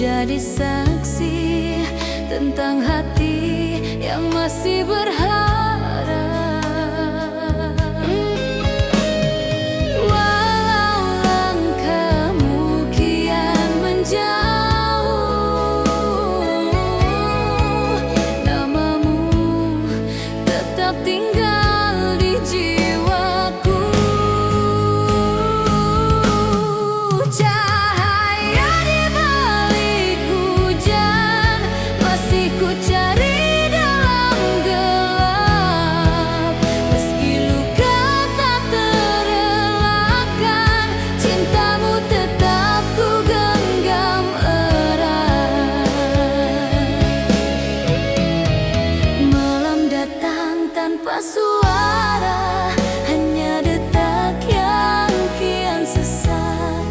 jadi saksi tentang hati yang masih berharap. Walau langkahmu kian menjauh, namamu tetap tinggal di jiwaku. Cahaya di balik hujan masih ku cari dalam gelap. Meski luka tak terelakkan, cintamu tetap ku genggam erat. Malam datang tanpa suara, hanya detak yang kian sesak.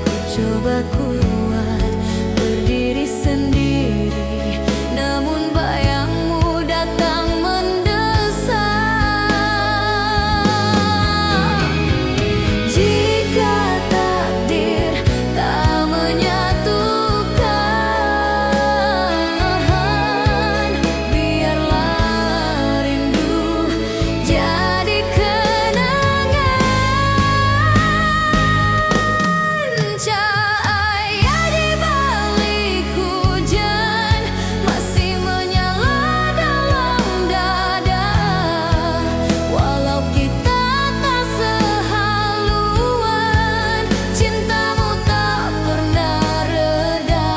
Ku coba kuat berdiri sendiri, namun bayangmu datang mendesak. Jika takdir tak menyatukan, biarlah rindu jadi kenangan. Cahaya di balik hujan masih menyala dalam dada. Walau kita tak sehaluan, cintamu tak pernah reda.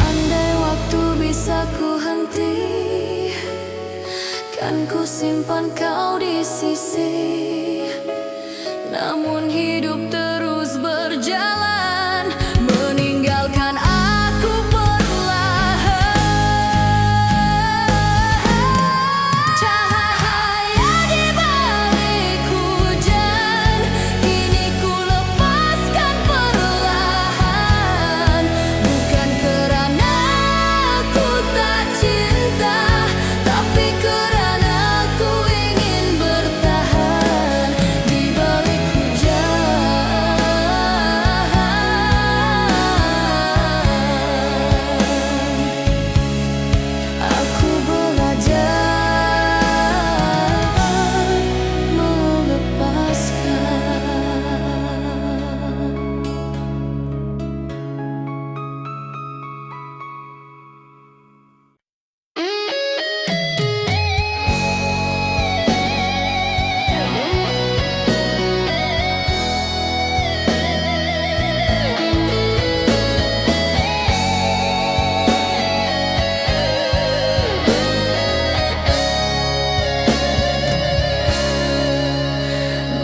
Andai waktu bisa ku henti, kan ku simpan kau di sisi. Namun hidup terus berjalan, meninggalkan aku perlahan. Cahaya di balik hujan, kini ku lepaskan perlahan. Bukan kerana ku tak cinta, tapi kerana ku ingin bertahan di balik hujan. Aku belajar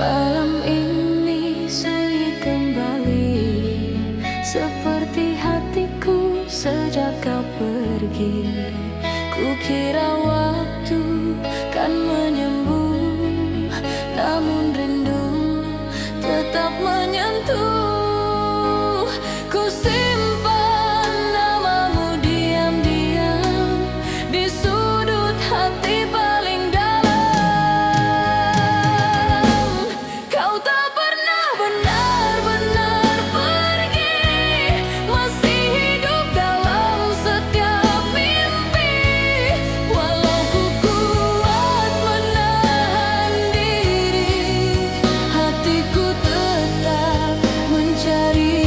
malam ini sunyi kembali, seperti hatiku sejak kau pergi. Kukira waktu kan menyembuh, namun rindu tetap menyentuh. Ku simpan namamu diam-diam di sudut hati paling dalam. Kau tak pernah benar-benar pergi, masih hidup dalam setiap mimpi. Walau ku kuat menahan diri, hatiku tetap mencari.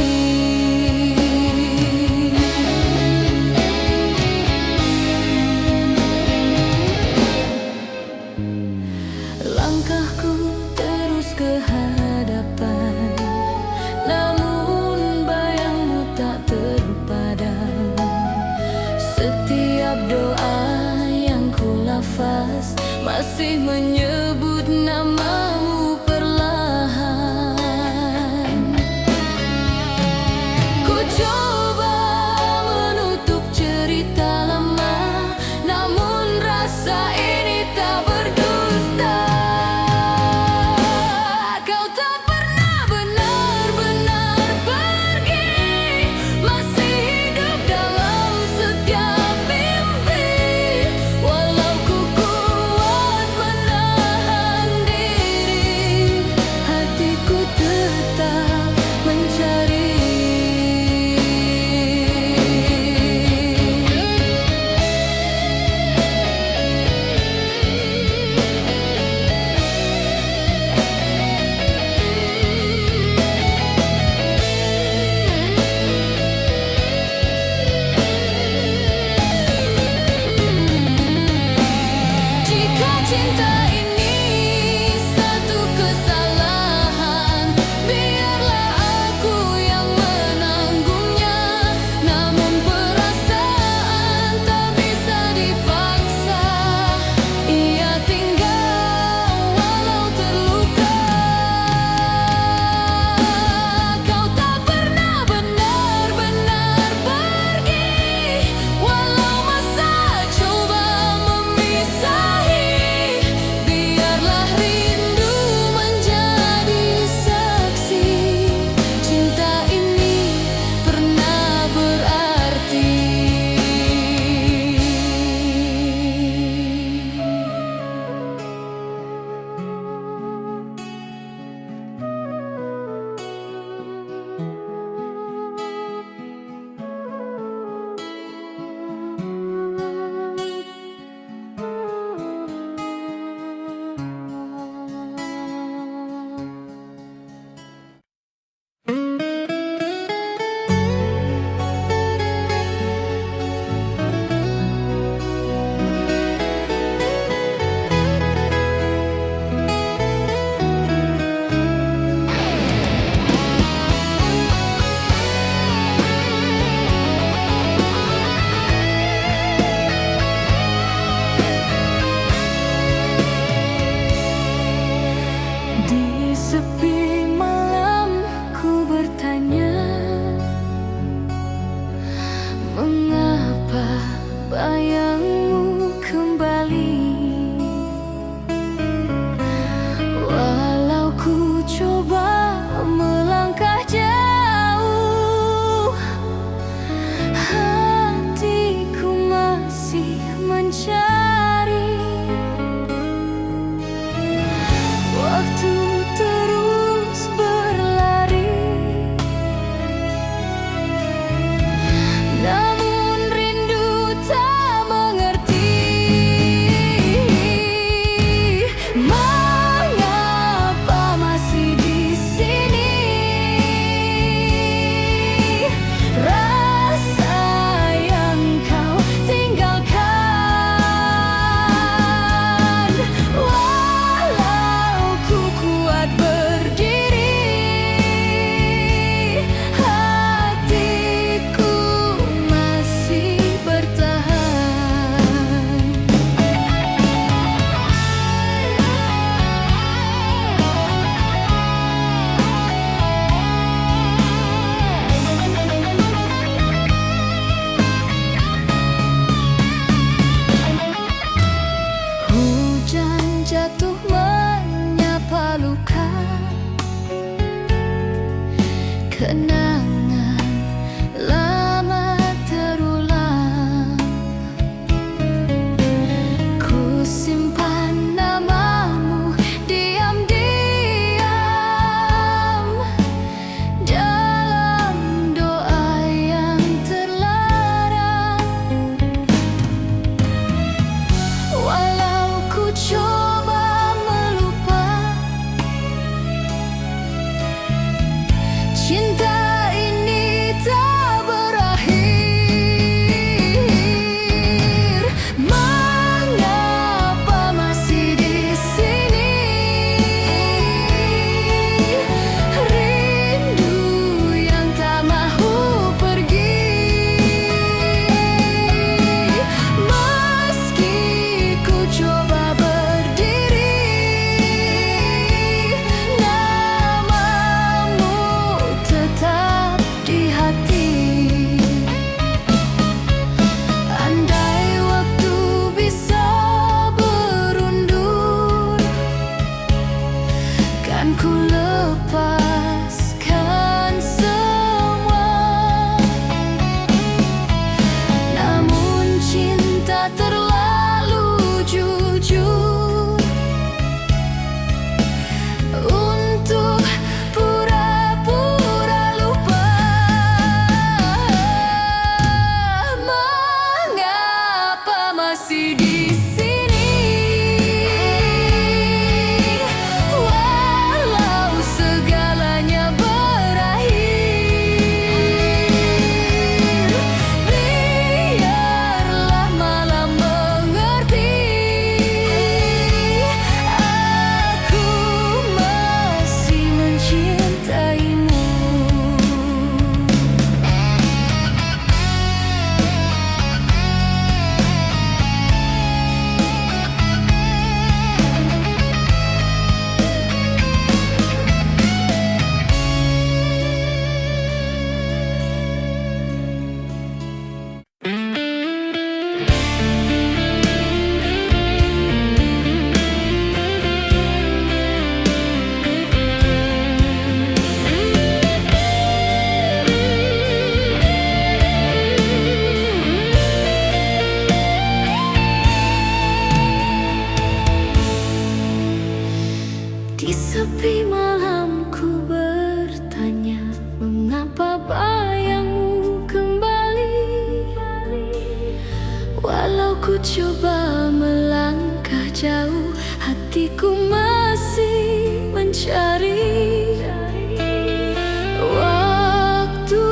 Langkahku terus ke hadapan, namun bayangmu tak terpadam. Setiap doa yang ku lafaz masih menyebut namamu perlahan. Ku coba menutup cerita lama, namun rasa ini tak berdusta. Di sepi malam ku bertanya, mengapa bayangmu kembali? Walau ku coba melangkah jauh, hatiku masih mencari. Waktu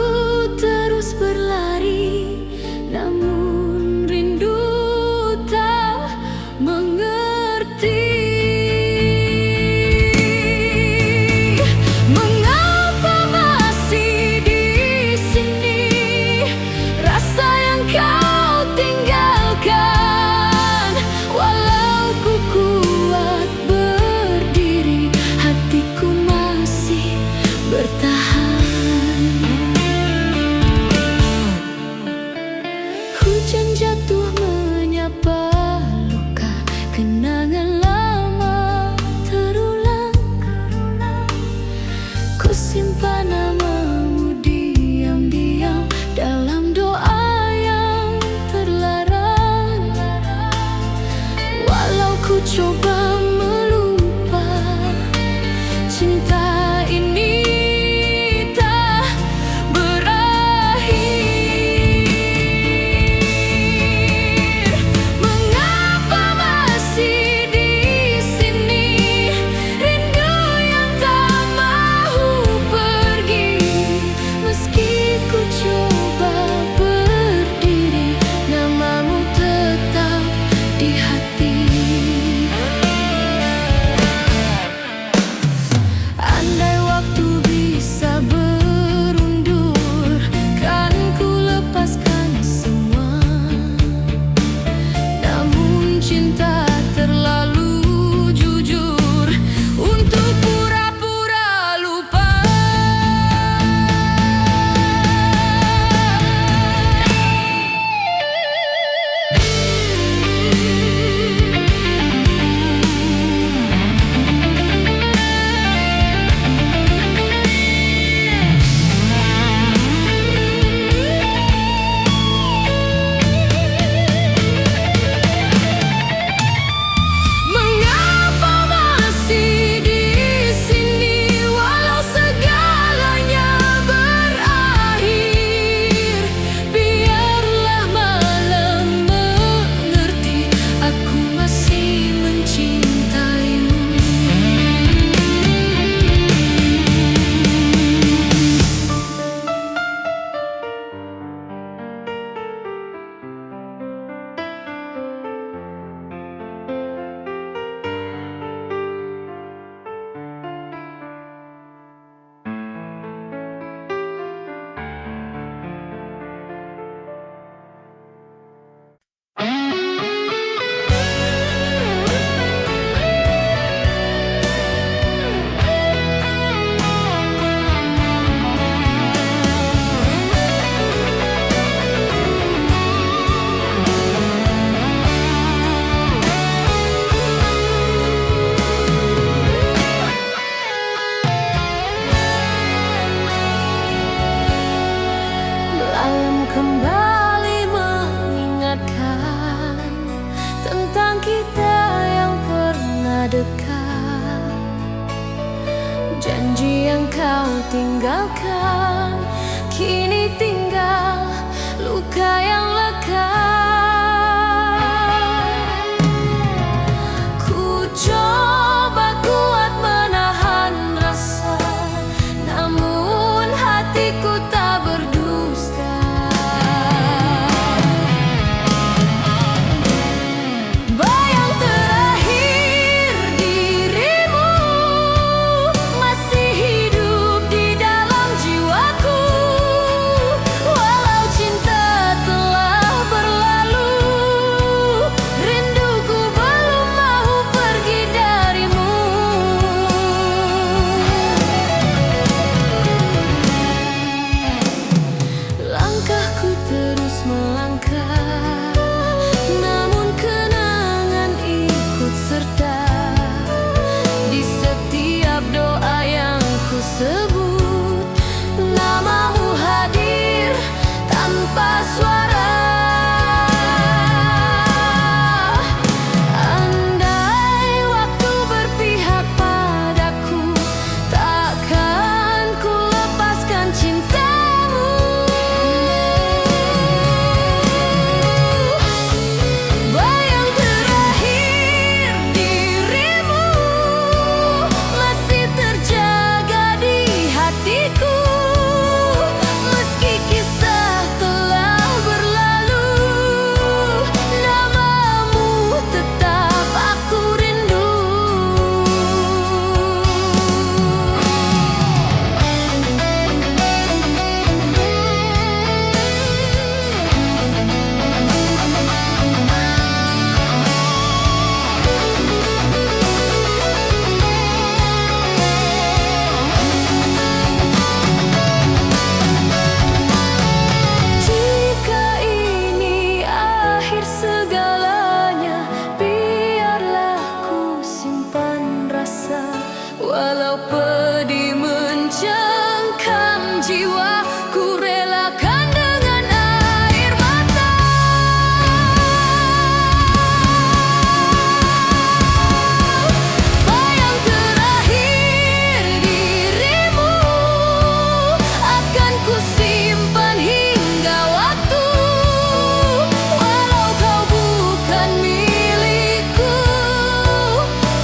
terus berlari, namun rindu tak mengerti. Mengapa masih di sini? Rasa yang kau tinggalkan. Walau ku kuat berdiri, hatiku masih bertahan. Hujan jatuh menyapa luka, kenangan lama terulang. Ku simpan namamu diam-diam dalam doa yang terlarang. Walau ku coba melupa, cinta ini tak berakhir. Mengapa masih di sini? Rindu yang tak mau pergi. Meski ku coba berdiri, namamu tetap di hati. Andai waktu bisa berundur, kan ku lepaskan semua. Namun cinta terlalu jujur untuk pura-pura lupa. Mengapa masih di sini? Walau segalanya berakhir, biarlah malam mengerti, aku masih mencintaimu. Malam kembali mengingatkan tentang kita yang pernah dekat. Janji yang kau tinggalkan, kini tinggal luka yang lekat. Ku coba kuat menahan rasa, namun hatiku tak berdusta. Bayang terakhir dirimu masih hidup di dalam jiwaku. Walau cinta telah berlalu, Walau pedih mencengkam jiwa, ku relakan dengan air mata. Bayang terakhir dirimu akan ku simpan hingga waktu. Walau kau bukan milikku,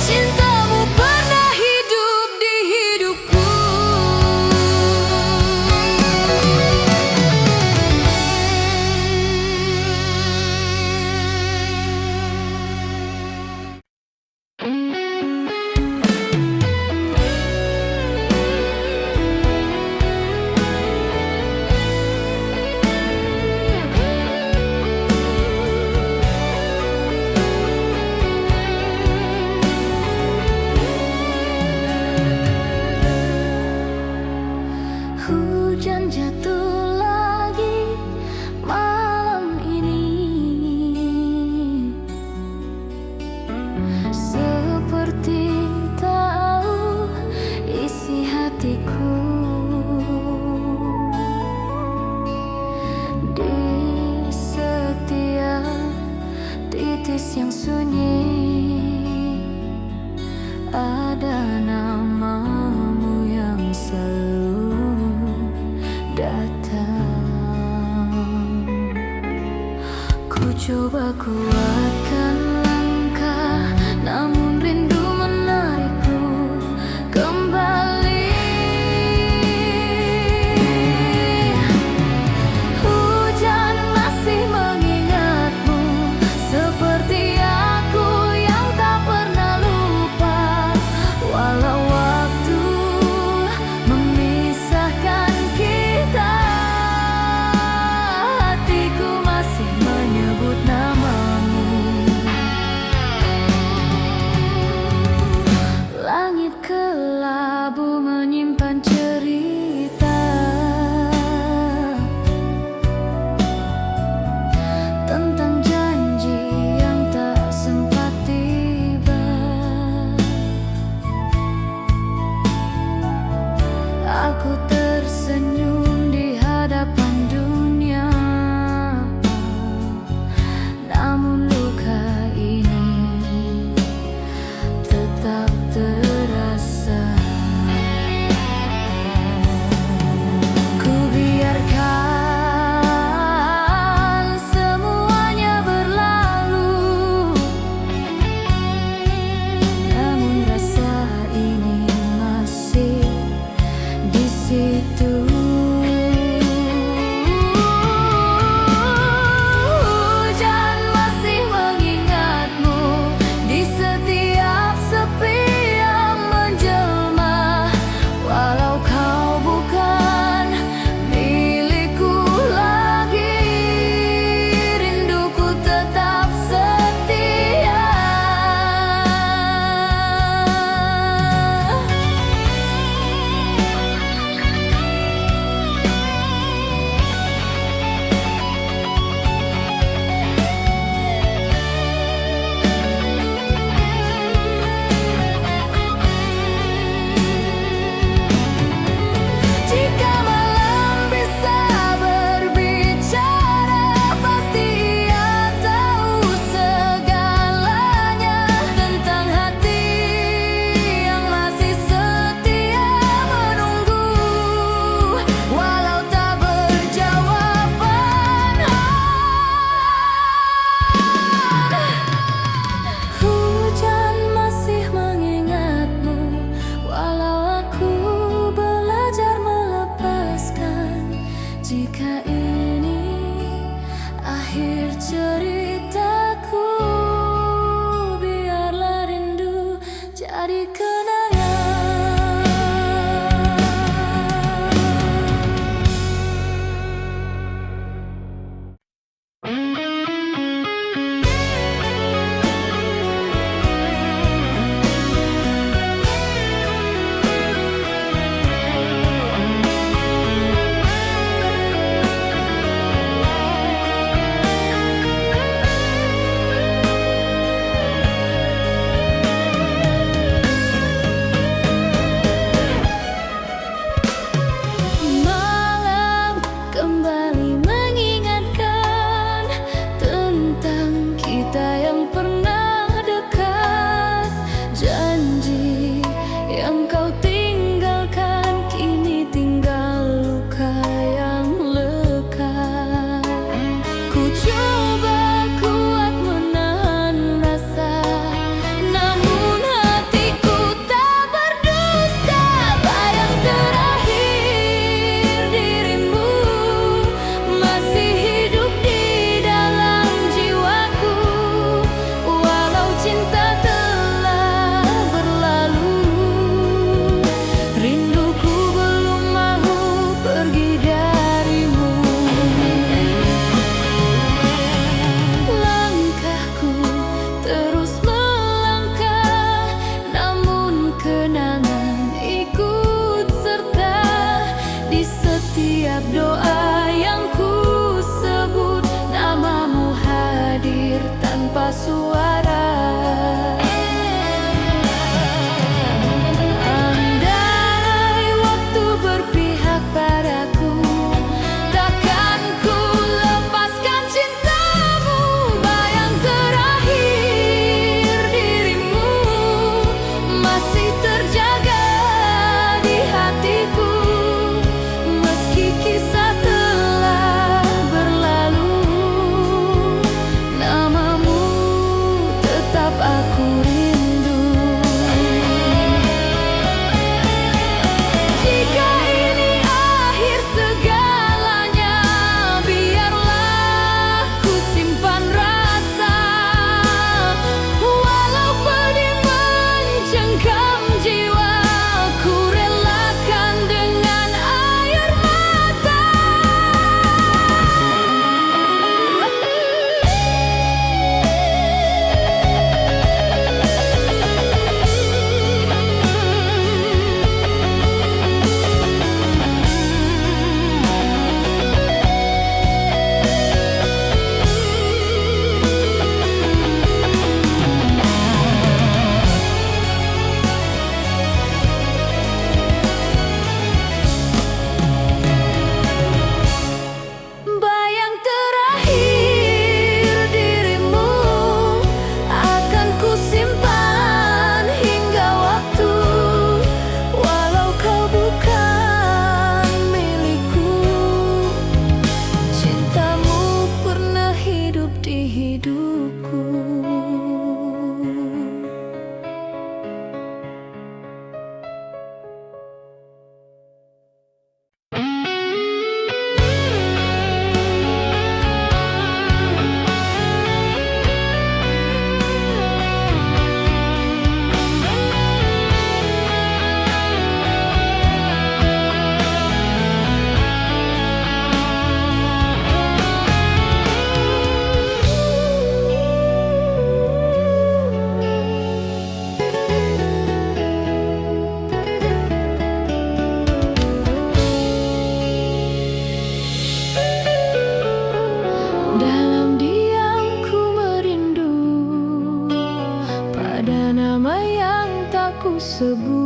cintamu pernah hidup di hidupku. Hujan jatuh lagi malam ini, seperti tahu isi hatiku. Di setiap titis yang sunyi ada namamu yang selalu datang. Ku coba kuatkan langkah, namun rindu menarikku kembali. Hujan masih mengingatmu, seperti aku yang tak pernah lupa. Walau waktu memisahkan kita, hatiku masih menyebut namamu.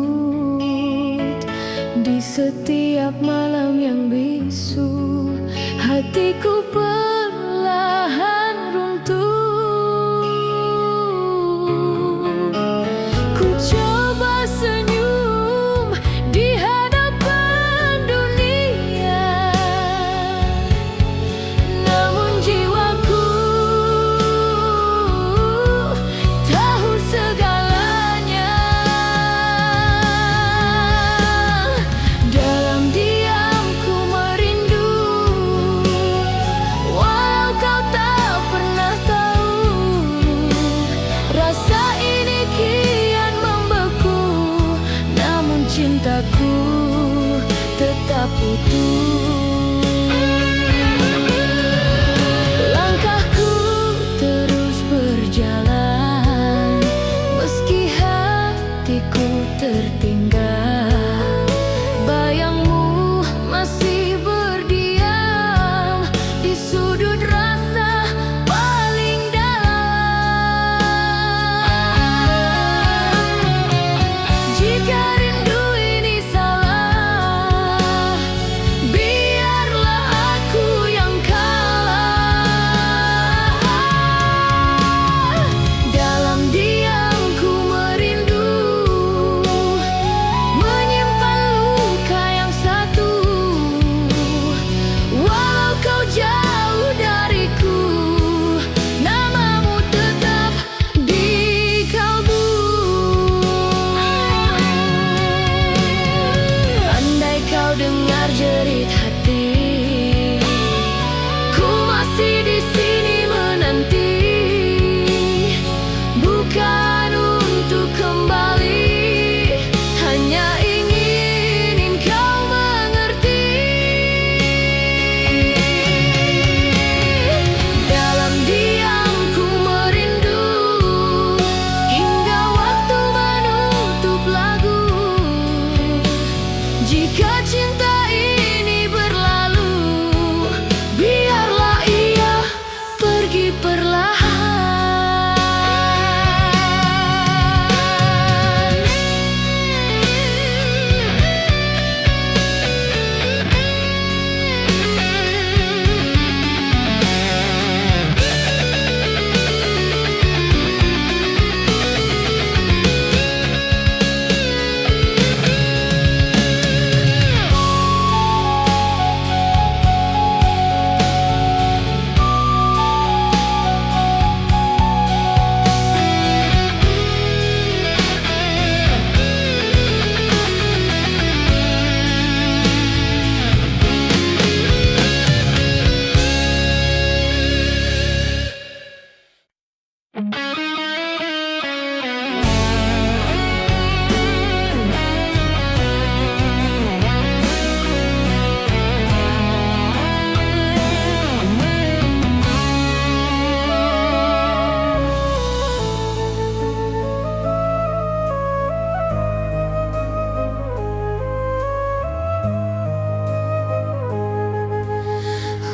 menyambut di setiap malam yang bisu. Hatiku perlahan runtuh. Ku coba senyum di hadapan dunia, namun jiwaku tahu segalanya. Dalam diam ku merindu, walau kau tak pernah tahu. Rasa ini kian membeku, namun cintaku tetap utuh. Langkahku terus berjalan, meski hatiku tertinggal. Bayangmu masih berdiam di sudut rasa paling dalam. Jika rindu ini salah, biarlah aku yang kalah. Dalam diam ku merindu, menyimpan luka yang satu. Walau kau jauh dariku, namamu tetap di kalbu. Andai kau dengar jerit hati, ku masih di sini menanti. Bukan untuk kembali, hanya ingin kau mengerti. Dalam diam ku merindu, hingga waktu menutup lagu. Jika cinta ini berlalu, biarlah ia pergi perlahan.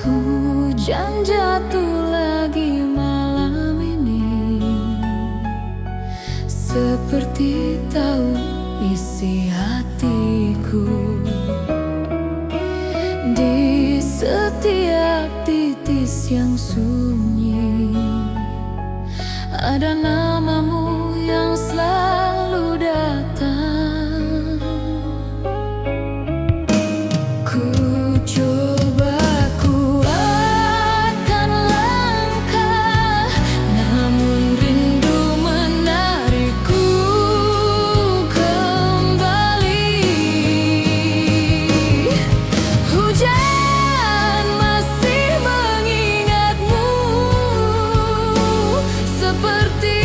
Hujan jatuh lagi malam ini, seperti tahu isi hatiku. Di setiap titis yang sunyi, ada namamu yang selalu datang. Ku coba kuatkan langkah, namun rindu menarikku kembali. Hujan masih mengingatmu, seperti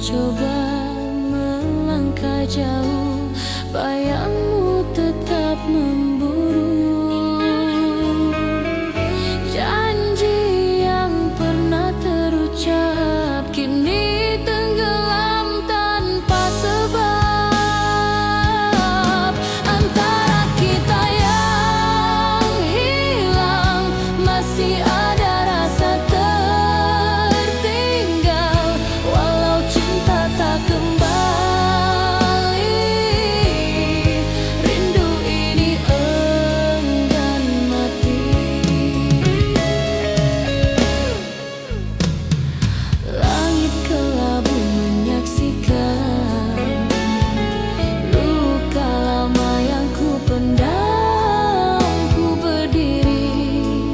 coba melangkah jauh, bayangmu tetap memburu. Janji yang pernah terucap kini tenggelam tanpa sebab. Antara kita yang hilang masih ada rasa tertinggal, walau cinta tak kembali. Rindu ini enggan mati. Langit kelabu menyaksikan luka lama yang ku pendam. Ku berdiri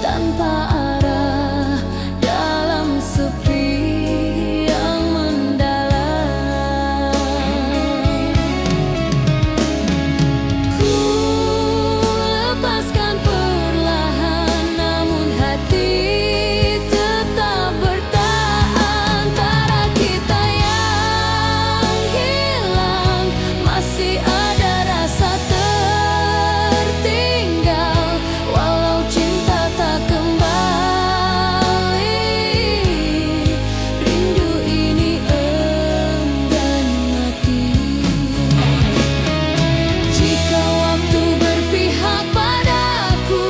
tanpa arah dalam sepi yang mendalam. Ku lepaskan perlahan, namun hati tetap bertahan. Antara kita yang hilang masih ada rasa tertinggal, walau cinta tak kembali. Rindu ini enggan mati. Jika waktu berpihak padaku,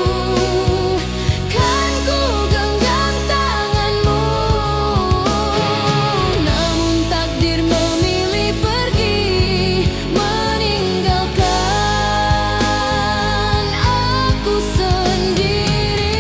kan ku genggam tanganmu. Namun takdir memilih pergi, meninggalkan aku sendiri.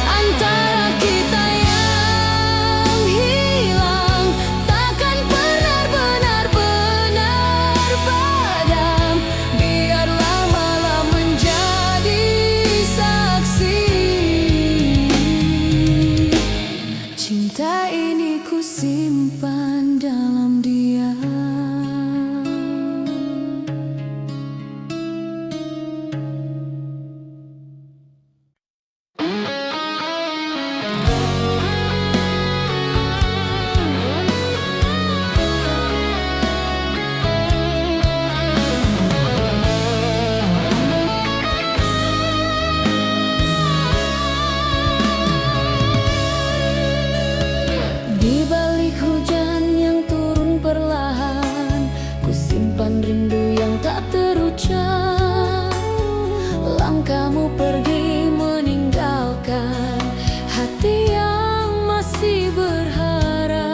Antara kita yang hilang takkan pernah benar-benar padam. Biarlah malam menjadi saksi. Cinta ini ku simpan dalam diam. Di balik hujan yang turun perlahan, ku simpan rindu yang tak terucap. Langkahmu pergi meninggalkan hati yang masih berharap.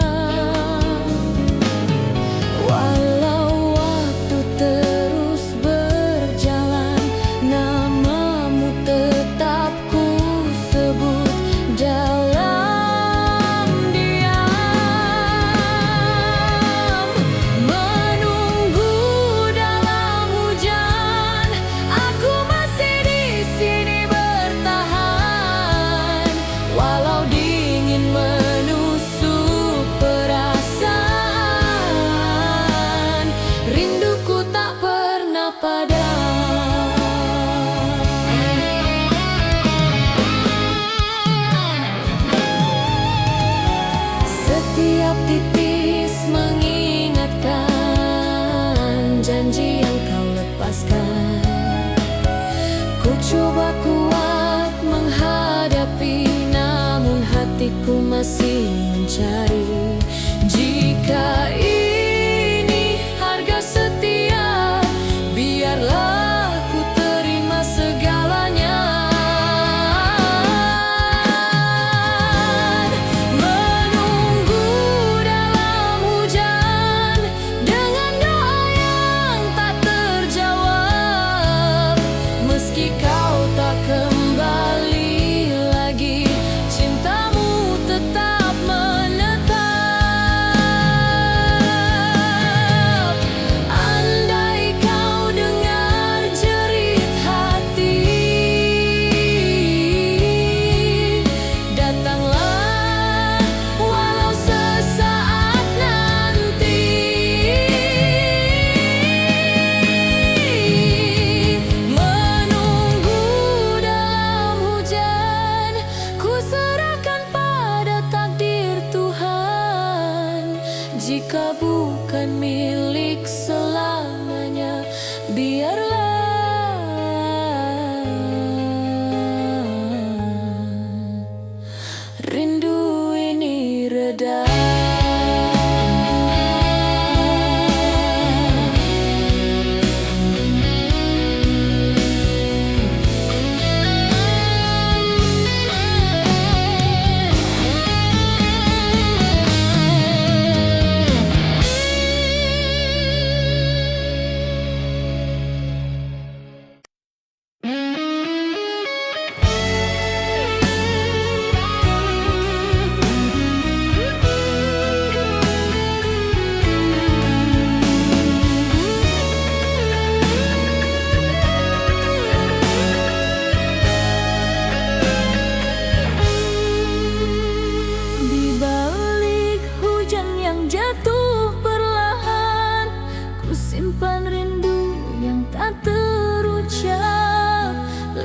Walau waktu terus berjalan, namamu tetap ku sebut dalam diam. Menunggu dalam hujan, aku masih di sini bertahan. Walau dingin menusuk perasaan, rinduku tak pernah padam. Setiap titis mengingatkan janji yang kau lepaskan. Ku coba kuat menghadapi, namun hatiku masih mencari. Jika ini harga setia, biarlah ku terima segalanya. Menunggu dalam hujan dengan doa yang tak terjawab. Meski kau tak kembali lagi, cintamu tetap menetap.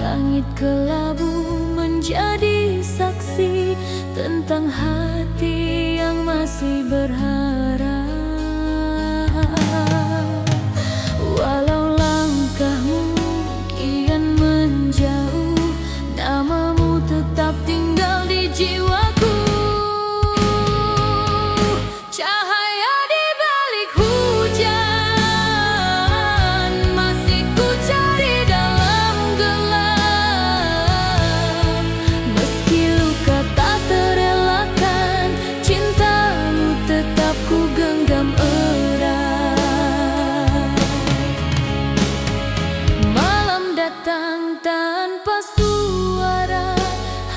Langit kelabu menjadi saksi tentang hati yang masih berharap. Walau langkahmu kian menjauh, namamu tetap tinggal di jiwaku. Cahaya di balik hujan masih ku cari dalam gelap. Meski luka tak terelakkan, cintamu tetap ku genggam erat. Malam datang tanpa suara,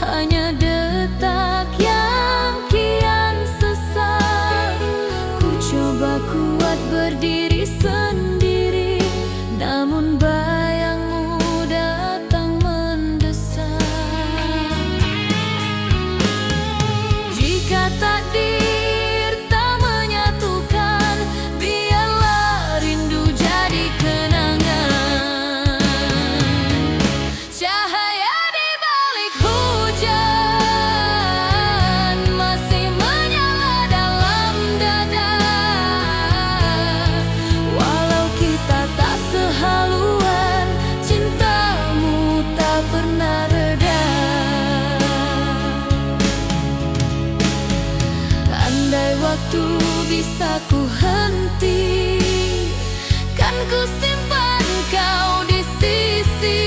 hanya detak yang kian sesak. Ku coba kuat berdiri sendiri, namun bayangmu datang mendesak. Jika takdir tak menyatukan, biarlah rindu jadi kenangan. Cahaya di balik hujan masih menyala dalam dada. Walau kita tak sehaluan, cintamu tak pernah reda. Andai waktu bisa ku henti, kan ku simpan kau di sisi.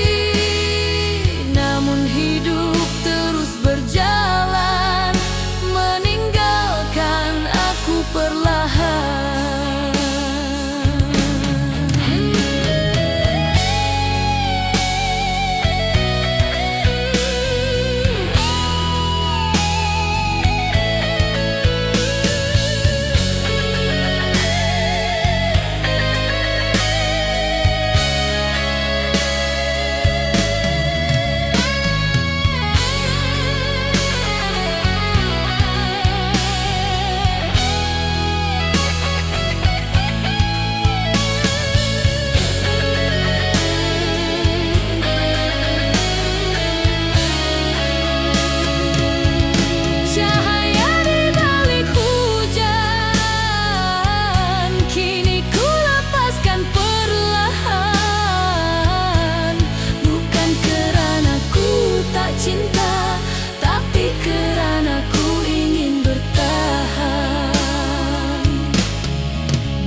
Namun hidup terus berjalan, meninggalkan aku perlahan. Cahaya di balik hujan, kini ku lepaskan perlahan. Bukan kerana ku tak cinta, tapi kerana ku ingin bertahan.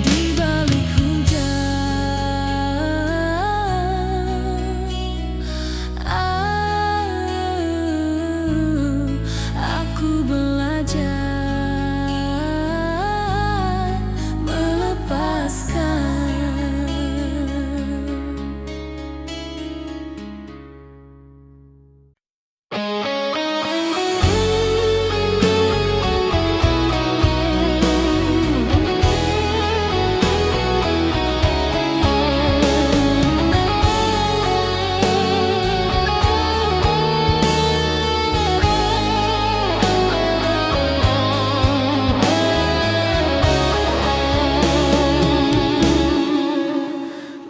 Di balik hujan, aku belajar melepaskan.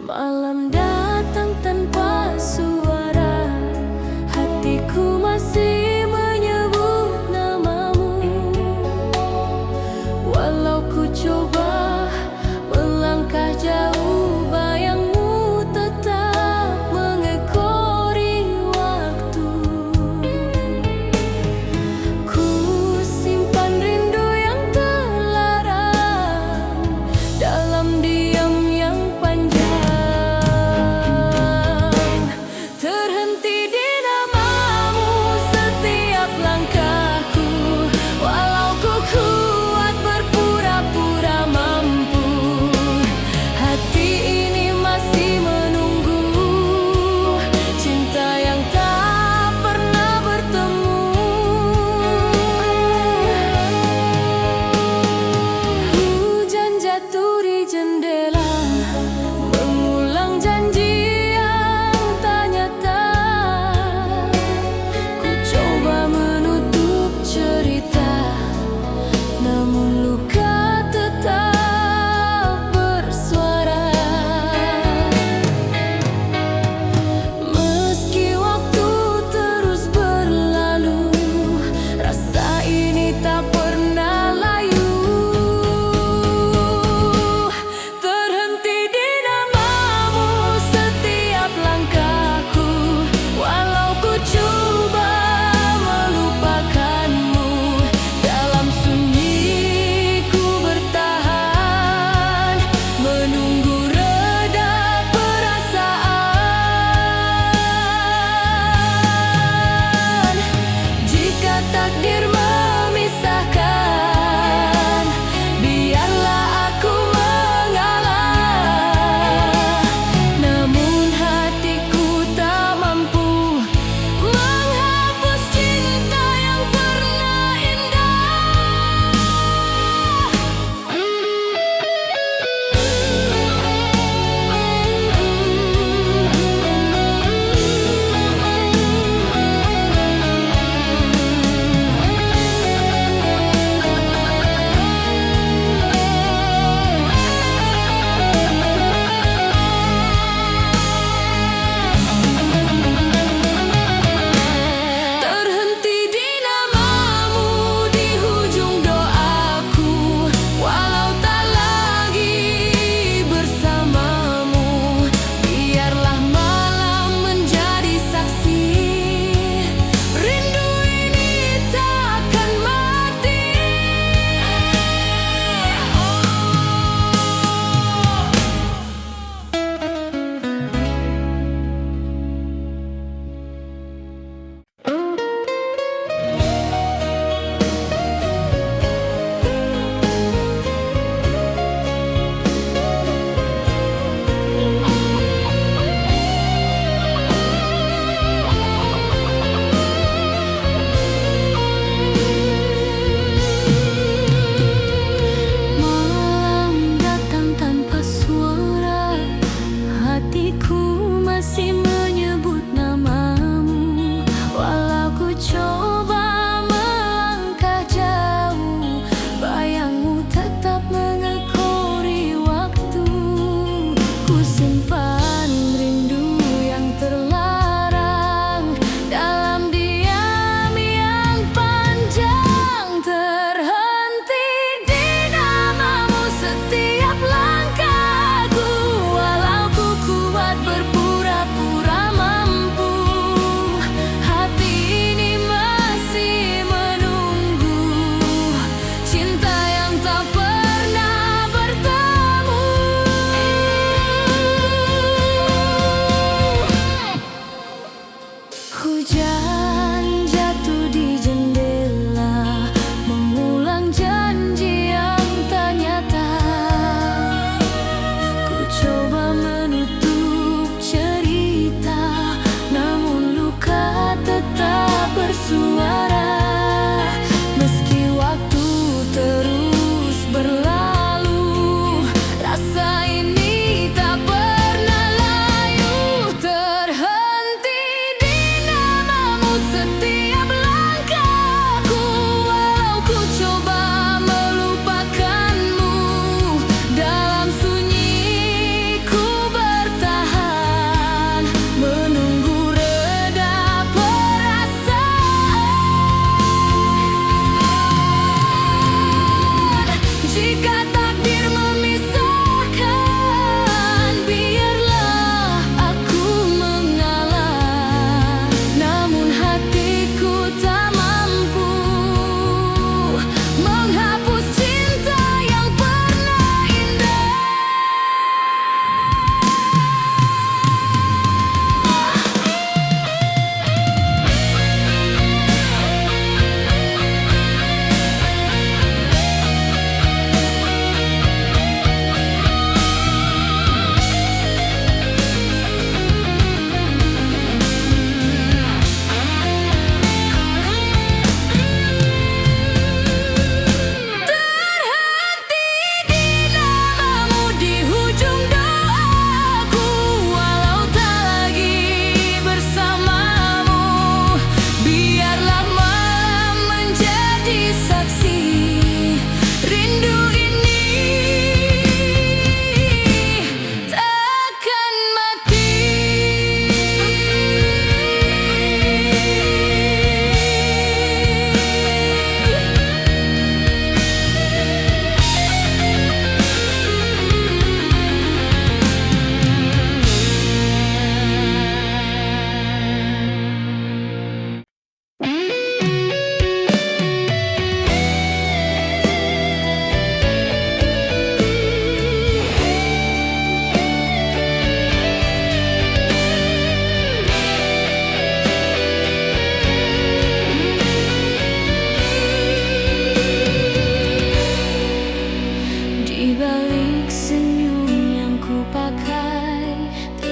Malam datang tanpa suara, hatiku masih menyebut namamu. Walau ku coba melangkah jauh, bayangmu tetap mengekori waktu. Ku simpan rindu yang terlarang dalam diam yang panjang.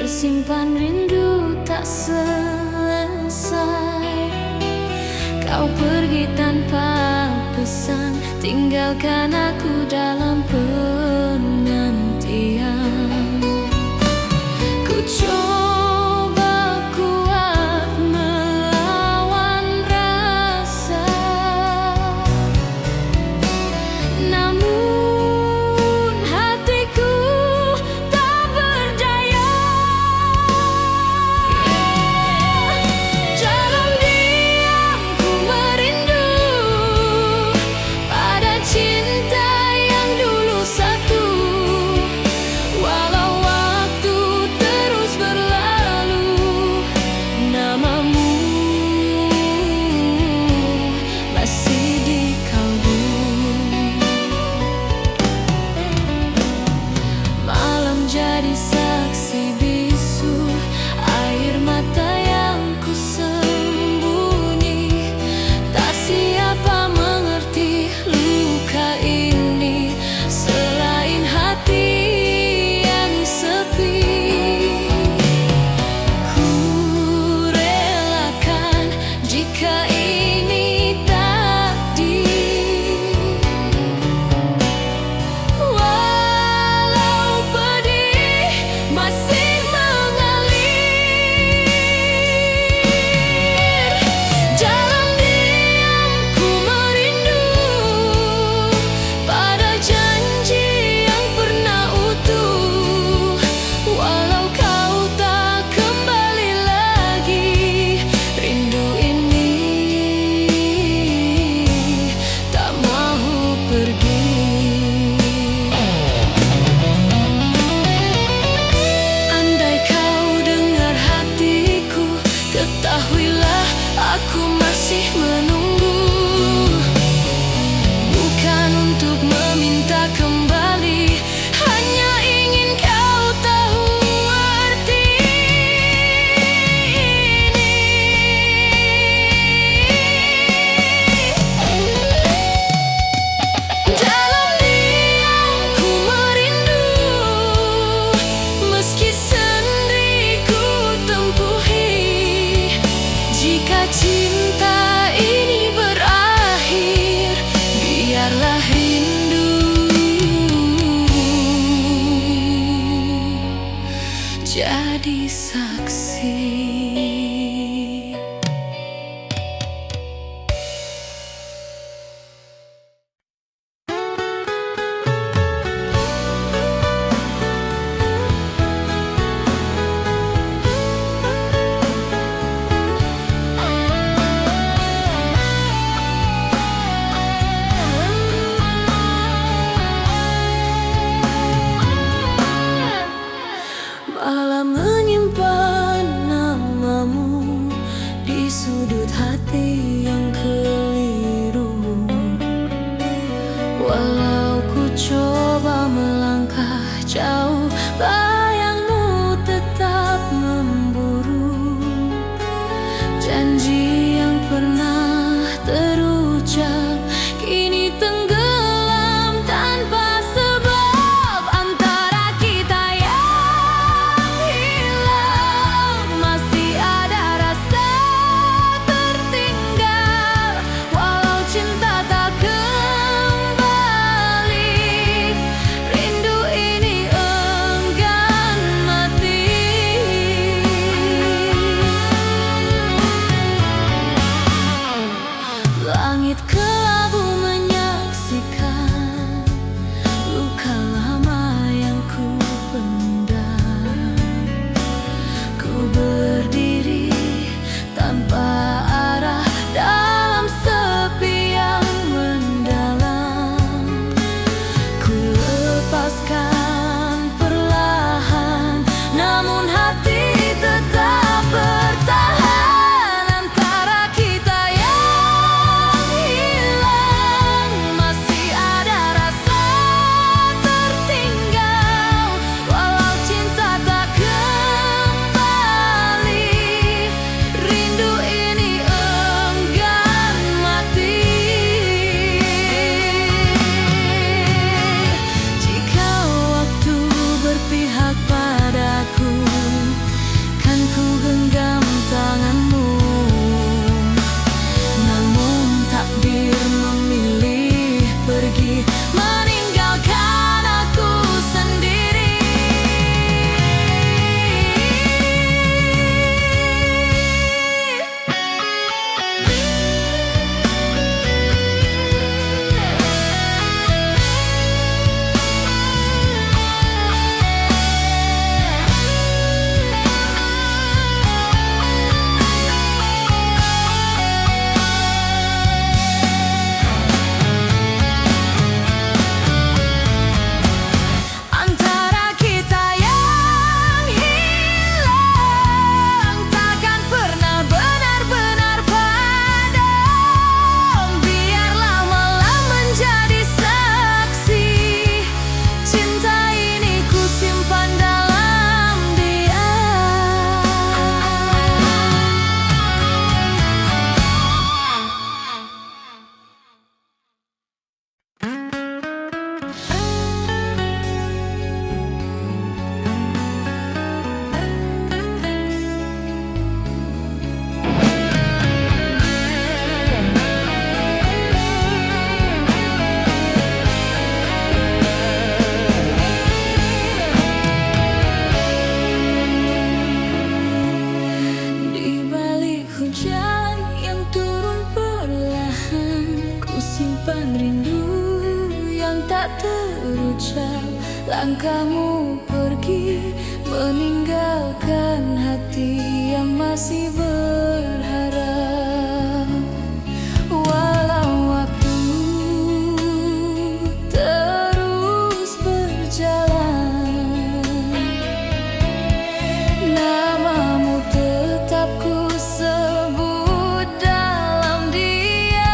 tersimpan rindu tak selesai. Kau pergi tanpa pesan, tinggalkan aku dalam penantian. Ku coba kuat melawan rasa, namun hatiku tak berdaya. Dalam diam ku merindu pada cinta yang dulu satu. Walau waktu terus berlalu, namamu masih di kalbu. Malam jadi saksi bisu, air mata yang ku sembunyi. Tak siapa mengerti luka ini selain hati yang sepi. Ku relakan jika ini takdir, walau pedih masih mengalir. Dalam diam ku merindu pada janji yang pernah utuh. Walau kau tak kembali lagi, rindu ini tak mau pergi. Andai kau dengar hatiku, ketahuilah aku masih menunggu. Bukan untuk meminta kembali, hanya ingin kau tahu arti ini. Dalam diam ku merindu, meski sendiri ku tempuhi. Jika cinta ini berakhir, biarlah rindu jadi saksi. Malah menyimpan namamu di sudut hati yang keliru. Walau ku coba melangkah jauh, bayangmu tetap memburu. Janji yang pernah terucap kini tenggelam tanpa sebab. Antara kita yang hilang, masih ada rasa tertinggal. Langkahmu pergi, meninggalkan hati yang masih berharap. Walau waktu terus berjalan, namamu tetap ku sebut dalam diam.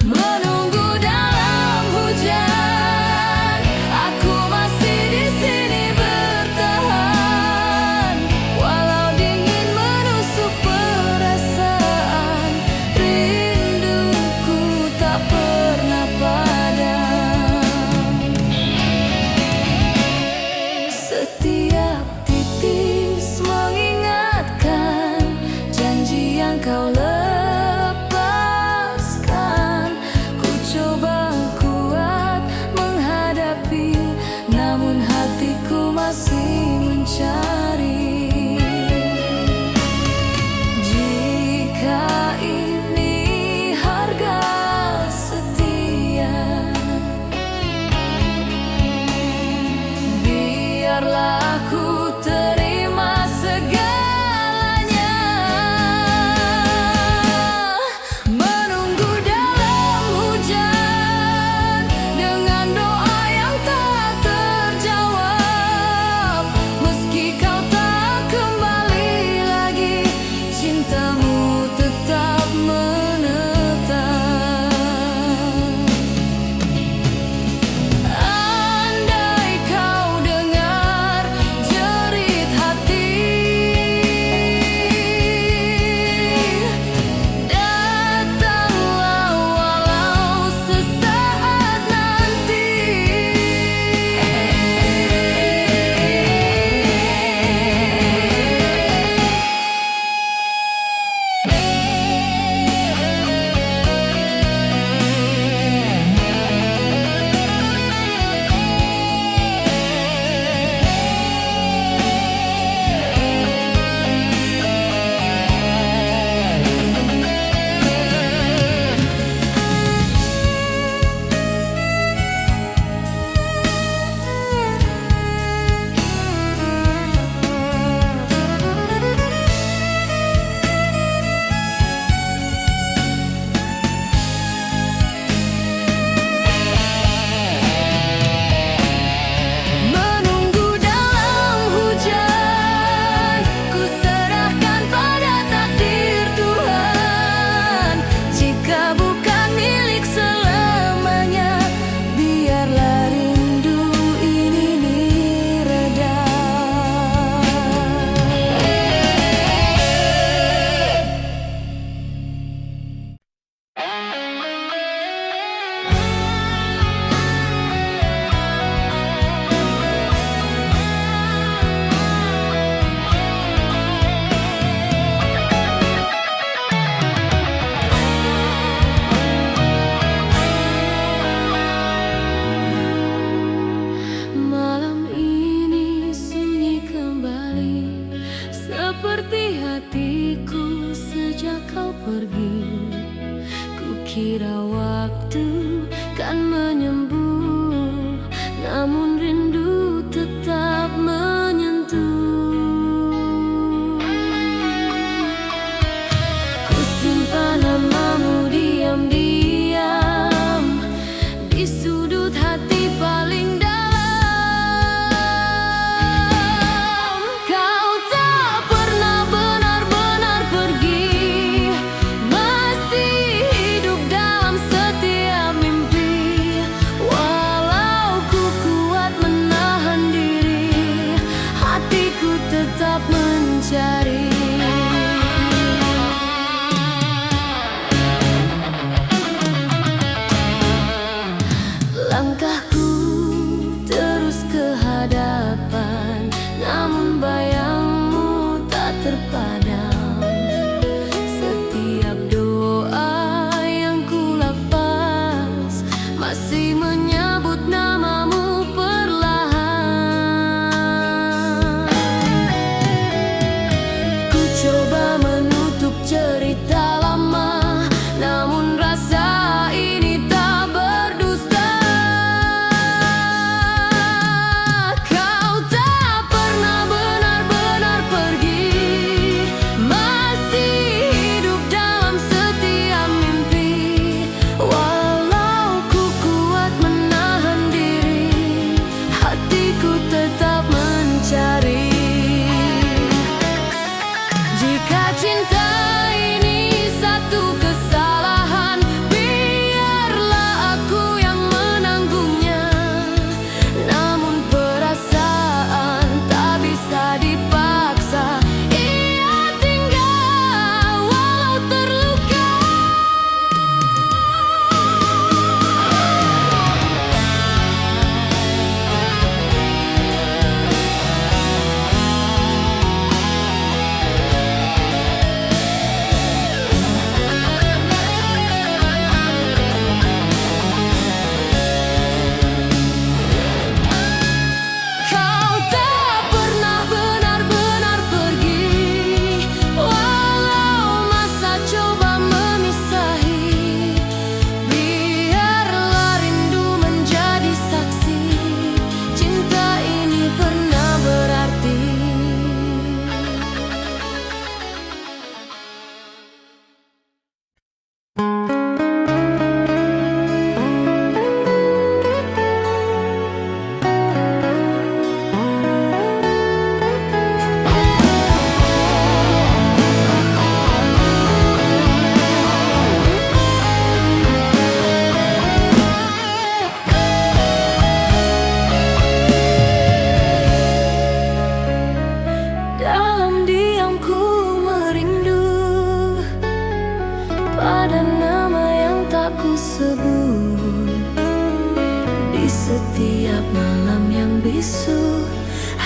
Menunggu dalam hujan, aku masih di sini bertahan.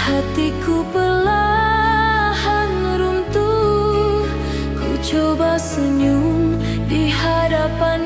Hatiku perlahan runtuh. Ku coba senyum di hadapan